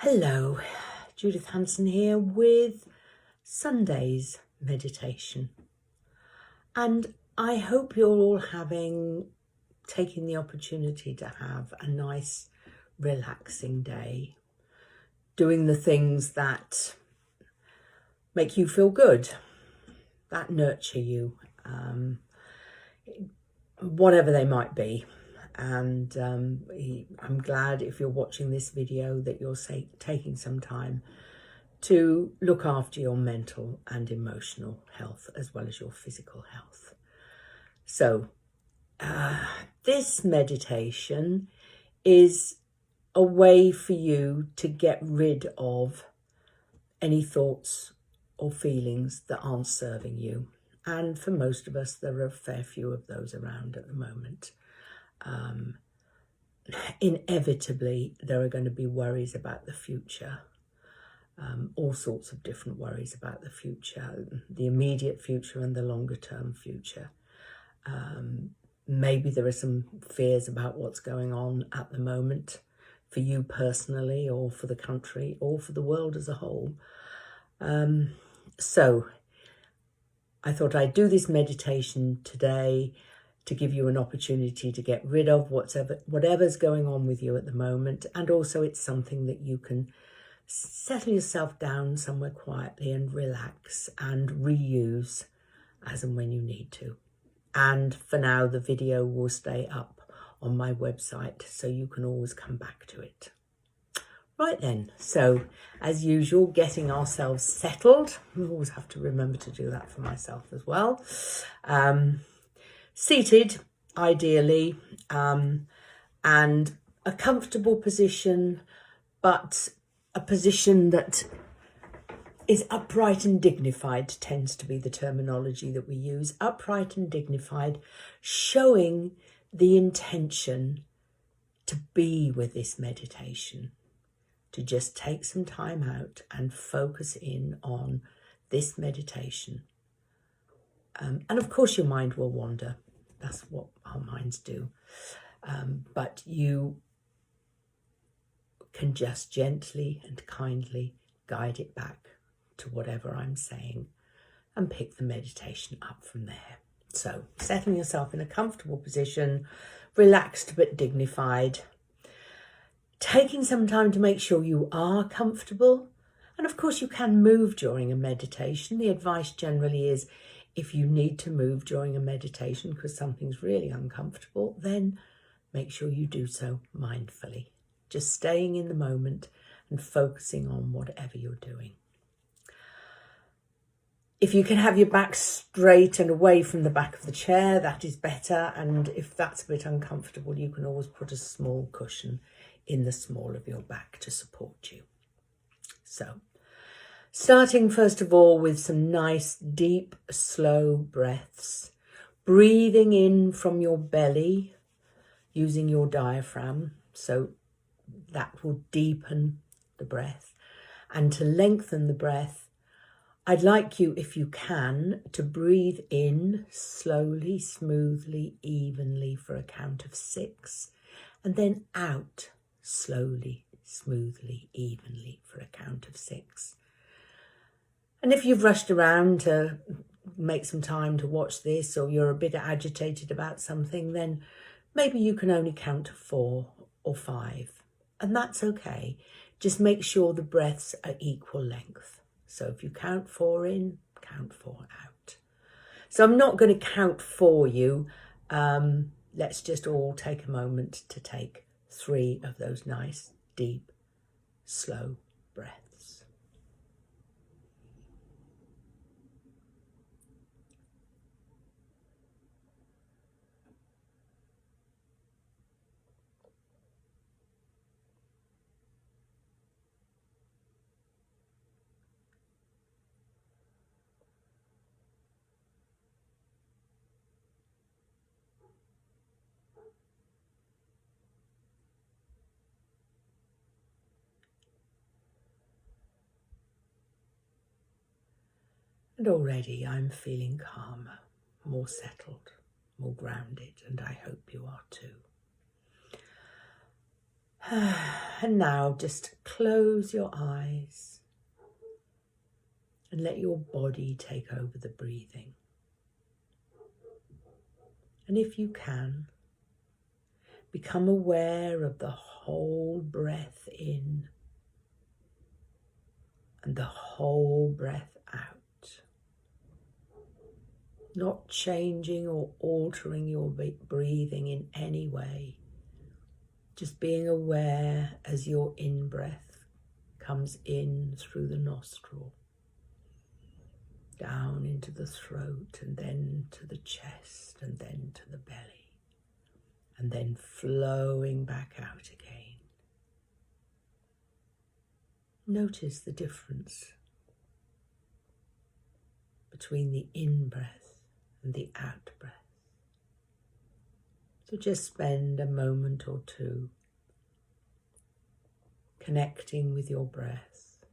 Hello, Judith here with Sunday's meditation. And I hope you're all taking the opportunity to have a nice, relaxing day, doing the things that make you feel good, that nurture you, whatever they might be. And I'm glad if you're watching this video that you're taking some time to look after your mental and emotional health as well as your physical health. So this meditation is a way for you to get rid of any thoughts or feelings that aren't serving you. And for most of us, there are a fair few of those around at the moment. Inevitably, there are going to be worries about the future, all sorts of different worries about the future, the immediate future and the longer term future. Maybe there are some fears about what's going on at the moment for you personally, or for the country, or for the world as a whole. So I thought I'd do this meditation today to give you an opportunity to get rid of whatever's going on with you at the moment. And also it's something that you can settle yourself down somewhere quietly and relax and reuse as and when you need to. And for now, the video will stay up on my website, so you can always come back to it. Right then, so as usual, getting ourselves settled. We always have to remember to do that for myself as well. Seated, ideally, and a comfortable position, but a position that is upright and dignified tends to be the terminology that we use. Upright and dignified, showing the intention to be with this meditation, to just take some time out and focus in on this meditation. And of course your mind will wander. That's what our minds do. But you can just gently and kindly guide it back to whatever I'm saying and pick the meditation up from there. So settling yourself in a comfortable position, relaxed but dignified, taking some time to make sure you are comfortable. And of course you can move during a meditation. The advice generally is, if you need to move during a meditation because something's really uncomfortable, then make sure you do so mindfully, just staying in the moment and focusing on whatever you're doing. If you can have your back straight and away from the back of the chair, that is better. And if that's a bit uncomfortable, you can always put a small cushion in the small of your back to support you. So, starting first of all with some nice, deep, slow breaths. Breathing in from your belly, using your diaphragm, so that will deepen the breath. And to lengthen the breath, I'd like you, if you can, to breathe in slowly, smoothly, evenly for a count of 6, and then out slowly, smoothly, evenly for a count of 6. And if you've rushed around to make some time to watch this, or you're a bit agitated about something, then maybe you can only count to 4 or 5. And that's okay. Just make sure the breaths are equal length. So if you count 4 in, count 4 out. So I'm not going to count for you. Let's just all take a moment to take 3 of those nice, deep, slow breaths. And already I'm feeling calmer, more settled, more grounded, and I hope you are too. And now just close your eyes and let your body take over the breathing. And if you can, become aware of the whole breath in and the whole breath out. Not changing or altering your breathing in any way. Just being aware as your in-breath comes in through the nostril, down into the throat, and then to the chest, and then to the belly, and then flowing back out again. Notice the difference between the in-breath and the out-breath. So just spend a moment or two connecting with your breath,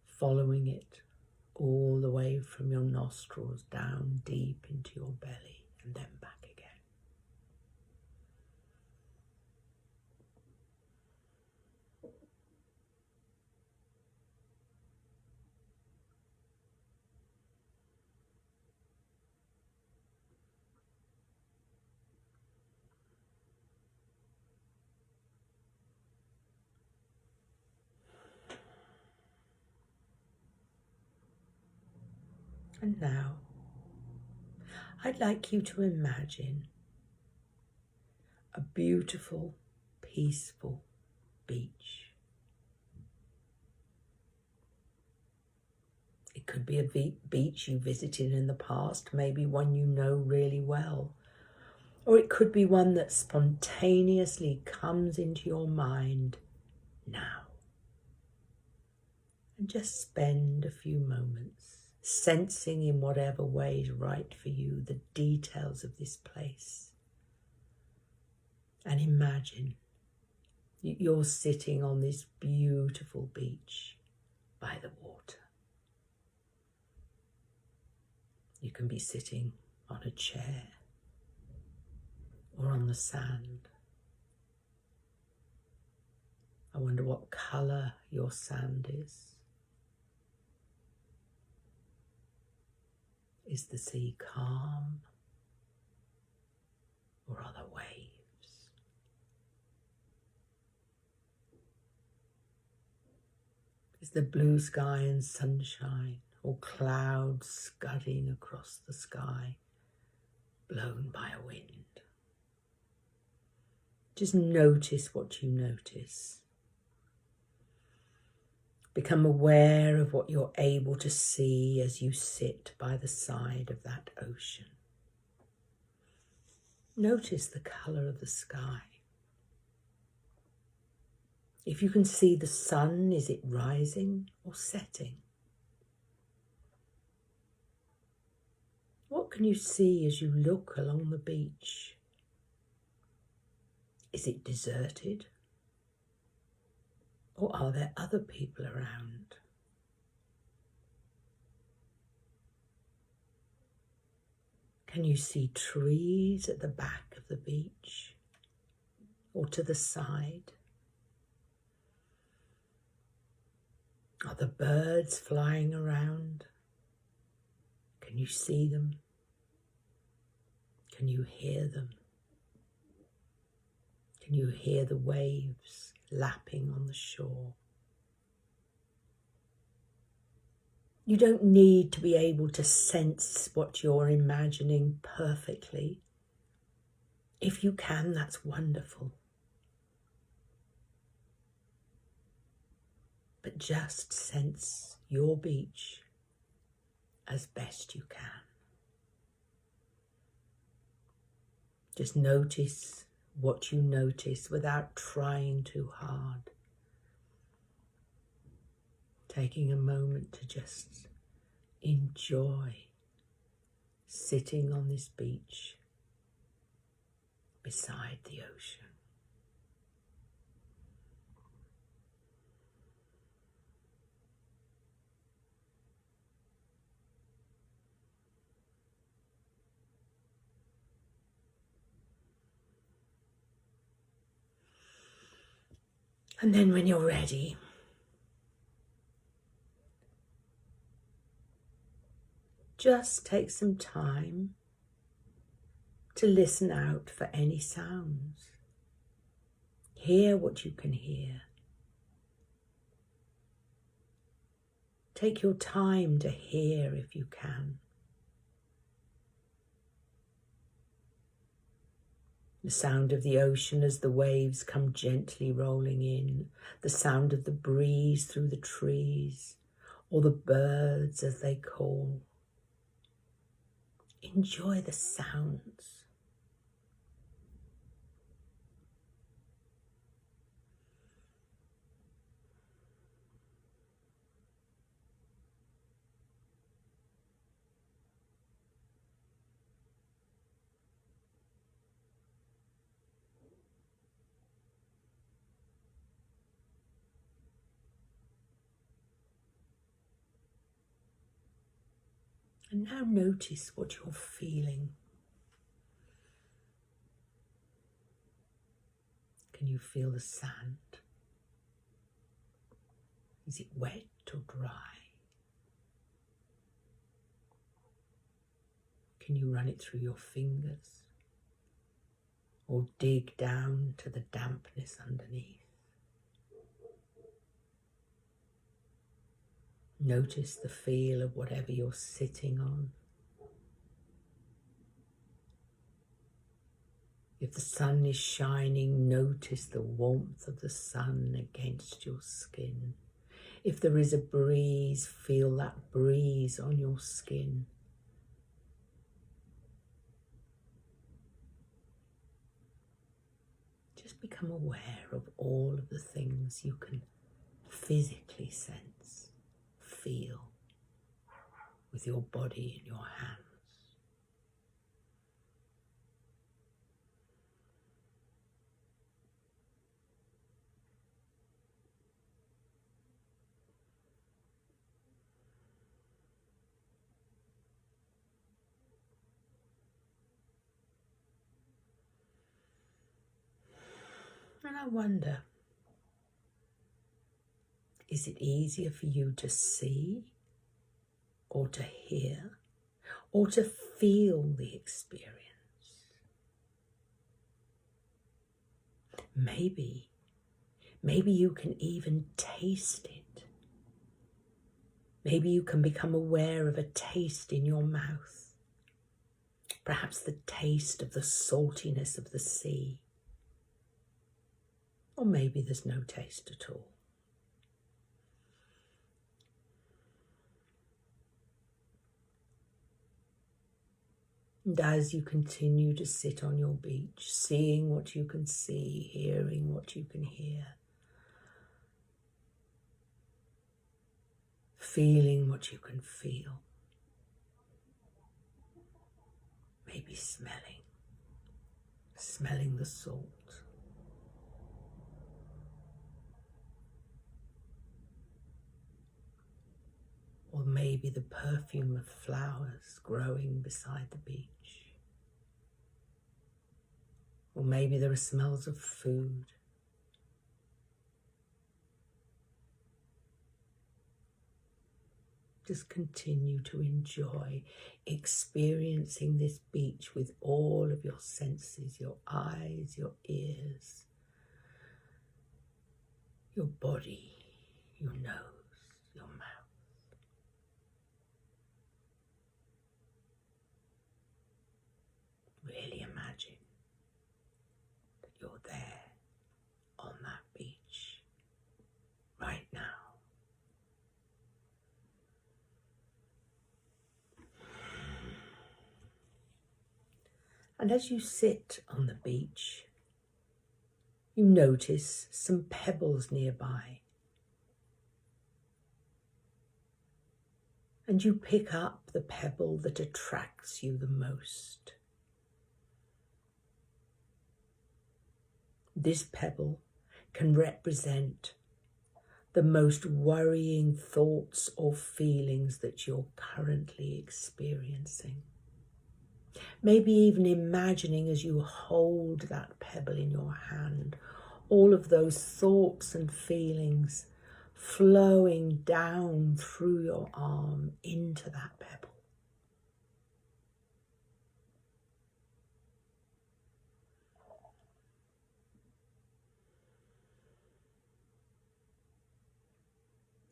following it all the way from your nostrils down deep into your belly and then back again. And now, I'd like you to imagine a beautiful, peaceful beach. It could be a beach you visited in the past, maybe one you know really well, or it could be one that spontaneously comes into your mind now. And just spend a few moments sensing in whatever way is right for you the details of this place. And imagine you're sitting on this beautiful beach by the water. You can be sitting on a chair or on the sand. I wonder what colour your sand is. Is the sea calm, or are there waves? Is there blue sky and sunshine, or clouds scudding across the sky, blown by a wind? Just notice what you notice. Become aware of what you're able to see as you sit by the side of that ocean. Notice the colour of the sky. If you can see the sun, is it rising or setting? What can you see as you look along the beach? Is it deserted? Or are there other people around? Can you see trees at the back of the beach or to the side? Are the birds flying around? Can you see them? Can you hear them? Can you hear the waves lapping on the shore? You don't need to be able to sense what you're imagining perfectly. If you can, that's wonderful. But just sense your beach as best you can. Just notice what you notice without trying too hard. Taking a moment to just enjoy sitting on this beach beside the ocean. And then when you're ready, just take some time to listen out for any sounds. Hear what you can hear. Take your time to hear if you can. The sound of the ocean as the waves come gently rolling in, the sound of the breeze through the trees, or the birds as they call. Enjoy the sounds. And now notice what you're feeling. Can you feel the sand? Is it wet or dry? Can you run it through your fingers? Or dig down to the dampness underneath? Notice the feel of whatever you're sitting on. If the sun is shining, notice the warmth of the sun against your skin. If there is a breeze, feel that breeze on your skin. Just become aware of all of the things you can physically sense. Feel with your body in your hands. And I wonder, is it easier for you to see or to hear or to feel the experience? Maybe you can even taste it. Maybe you can become aware of a taste in your mouth. Perhaps the taste of the saltiness of the sea. Or maybe there's no taste at all. And as you continue to sit on your beach, seeing what you can see, hearing what you can hear, feeling what you can feel, maybe smelling the salt. Or maybe the perfume of flowers growing beside the beach. Or maybe there are smells of food. Just continue to enjoy experiencing this beach with all of your senses, your eyes, your ears, your body, your nose, your mouth. Really imagine that you're there on that beach right now. And as you sit on the beach, you notice some pebbles nearby. And you pick up the pebble that attracts you the most. This pebble can represent the most worrying thoughts or feelings that you're currently experiencing. Maybe even imagining as you hold that pebble in your hand all of those thoughts and feelings flowing down through your arm into that pebble.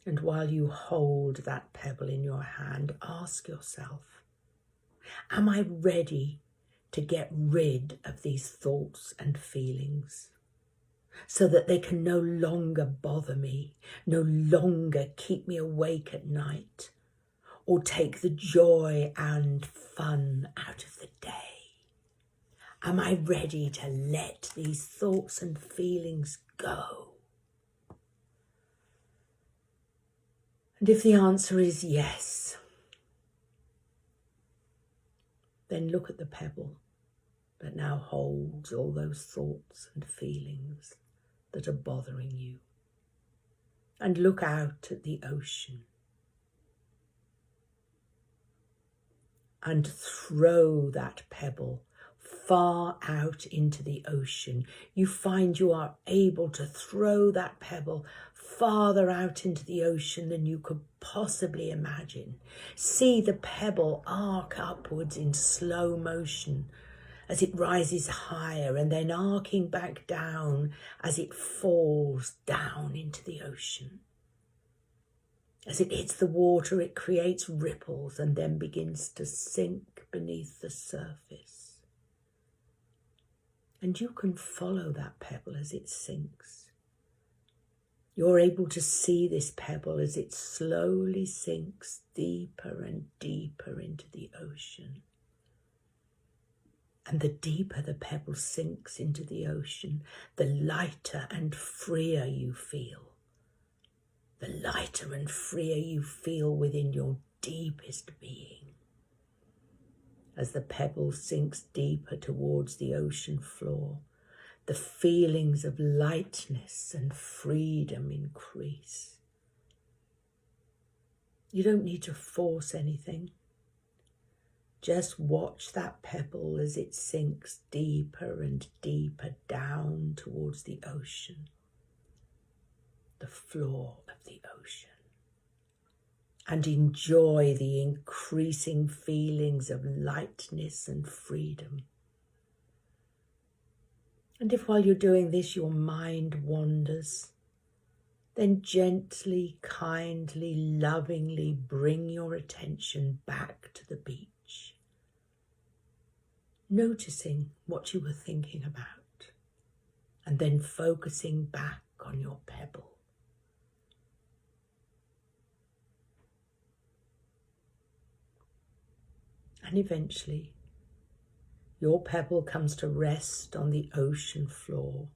And while you hold that pebble in your hand, ask yourself, am I ready to get rid of these thoughts and feelings so that they can no longer bother me, no longer keep me awake at night or take the joy and fun out of the day? Am I ready to let these thoughts and feelings go? And if the answer is yes, then look at the pebble that now holds all those thoughts and feelings that are bothering you. And look out at the ocean and throw that pebble far out into the ocean. You find you are able to throw that pebble farther out into the ocean than you could possibly imagine. See the pebble arc upwards in slow motion as it rises higher and then arcing back down as it falls down into the ocean. As it hits the water, it creates ripples and then begins to sink beneath the surface. And you can follow that pebble as it sinks. You're able to see this pebble as it slowly sinks deeper and deeper into the ocean. And the deeper the pebble sinks into the ocean, the lighter and freer you feel. The lighter and freer you feel within your deepest being. As the pebble sinks deeper towards the ocean floor, the feelings of lightness and freedom increase. You don't need to force anything. Just watch that pebble as it sinks deeper and deeper down towards the ocean, the floor of the ocean, and enjoy the increasing feelings of lightness and freedom. And if while you're doing this your mind wanders, then gently, kindly, lovingly bring your attention back to the beach, noticing what you were thinking about, and then focusing back on your pebble. And eventually, your pebble comes to rest on the ocean floor.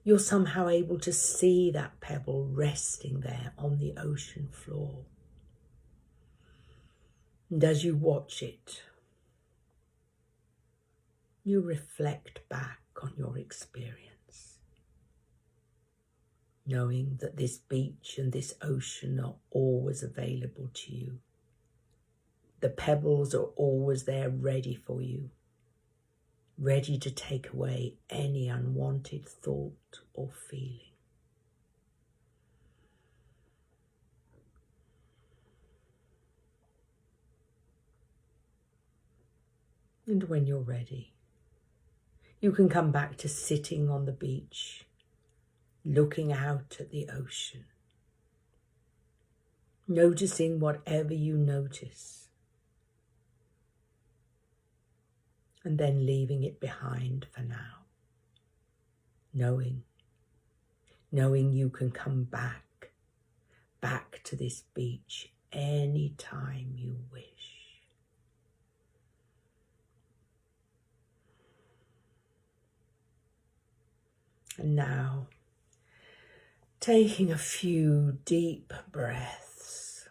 You're somehow able to see that pebble resting there on the ocean floor. And as you watch it, you reflect back on your experience, knowing that this beach and this ocean are always available to you. The pebbles are always there ready for you, ready to take away any unwanted thought or feeling. And when you're ready, you can come back to sitting on the beach, looking out at the ocean, noticing whatever you notice, and then leaving it behind for now, knowing you can come back to this beach any time you wish. And now, taking a few deep breaths,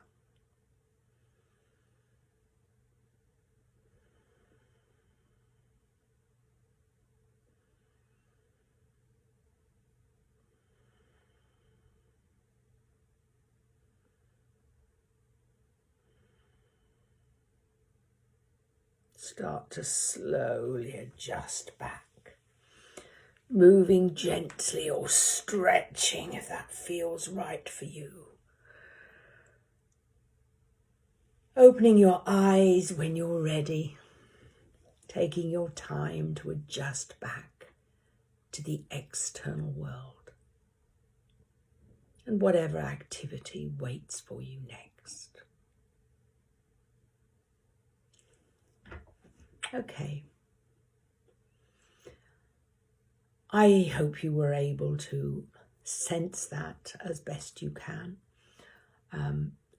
start to slowly adjust back moving gently or stretching if that feels right for you. Opening your eyes when you're ready, taking your time to adjust back to the external world and whatever activity waits for you next. Okay. I hope you were able to sense that as best you can.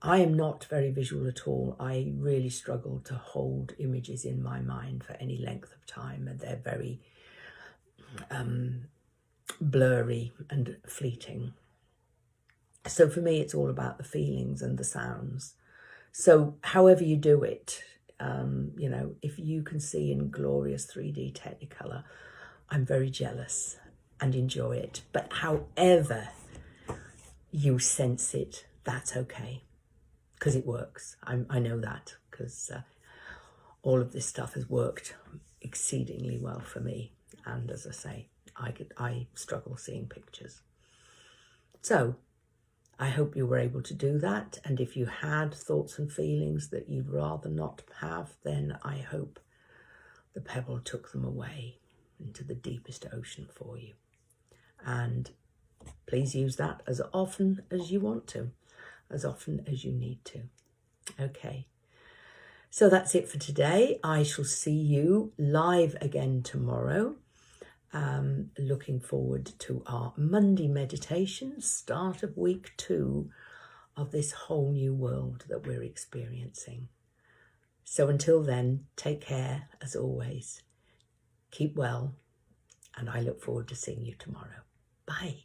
I am not very visual at all. I really struggle to hold images in my mind for any length of time, and they're very blurry and fleeting. So for me, it's all about the feelings and the sounds. So however you do it, you know, if you can see in glorious 3D Technicolor, I'm very jealous and enjoy it. But however you sense it, that's okay, because it works. I know that, because all of this stuff has worked exceedingly well for me. And as I say, I struggle seeing pictures. So I hope you were able to do that. And if you had thoughts and feelings that you'd rather not have, then I hope the pebble took them away into the deepest ocean for you. And please use that as often as you want to, as often as you need to. Okay. So that's it for today. I shall see you live again tomorrow. Looking forward to our Monday meditation, start of week 2 of this whole new world that we're experiencing. So until then, take care as always. Keep well, and I look forward to seeing you tomorrow. Bye.